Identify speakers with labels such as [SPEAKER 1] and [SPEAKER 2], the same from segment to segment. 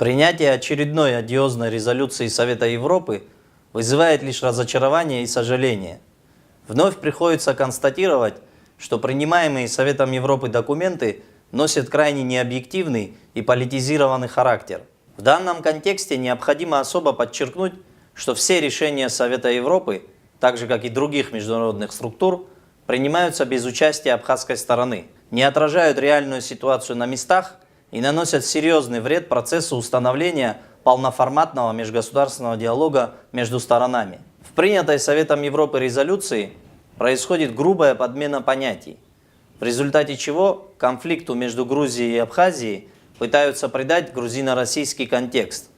[SPEAKER 1] Принятие очередной одиозной резолюции Совета Европы вызывает лишь разочарование и сожаление. Вновь приходится констатировать, что принимаемые Советом Европы документы носят крайне необъективный и политизированный характер. В данном контексте необходимо особо подчеркнуть, что все решения Совета Европы, так же как и других международных структур, принимаются без участия абхазской стороны, не отражают реальную ситуацию на местах и наносят серьезный вред процессу установления полноформатного межгосударственного диалога между сторонами. В принятой Советом Европы резолюции происходит грубая подмена понятий, в результате чего конфликту между Грузией и Абхазией пытаются придать грузино-российский контекст.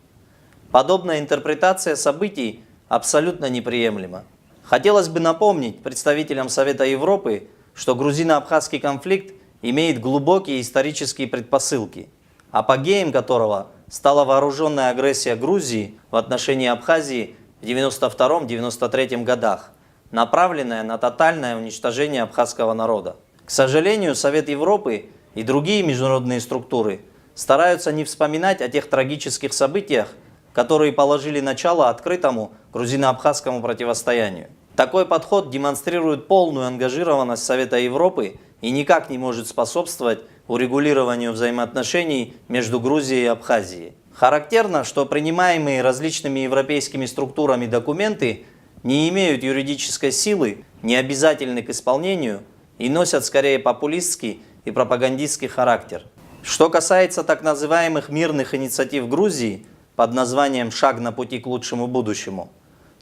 [SPEAKER 1] Подобная интерпретация событий абсолютно неприемлема. Хотелось бы напомнить представителям Совета Европы, что грузино-абхазский конфликт имеет глубокие исторические предпосылки, апогеем которого стала вооруженная агрессия Грузии в отношении Абхазии в 1992-1993 годах, направленная на тотальное уничтожение абхазского народа. К сожалению, Совет Европы и другие международные структуры стараются не вспоминать о тех трагических событиях, которые положили начало открытому грузино-абхазскому противостоянию. Такой подход демонстрирует полную ангажированность Совета Европы и никак не может способствовать урегулированию взаимоотношений между Грузией и Абхазией. Характерно, что принимаемые различными европейскими структурами документы не имеют юридической силы, не обязательны к исполнению и носят скорее популистский и пропагандистский характер. Что касается так называемых мирных инициатив Грузии под названием «Шаг на пути к лучшему будущему»,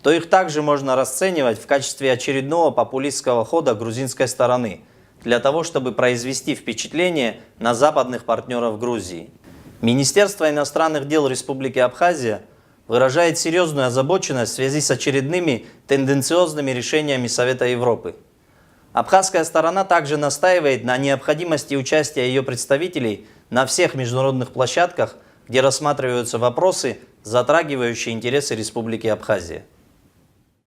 [SPEAKER 1] то их также можно расценивать в качестве очередного популистского хода грузинской стороны для того, чтобы произвести впечатление на западных партнеров Грузии. Министерство иностранных дел Республики Абхазия выражает серьезную озабоченность в связи с очередными тенденциозными решениями Совета Европы. Абхазская сторона также настаивает на необходимости участия ее представителей на всех международных площадках, где рассматриваются вопросы, затрагивающие интересы Республики Абхазия.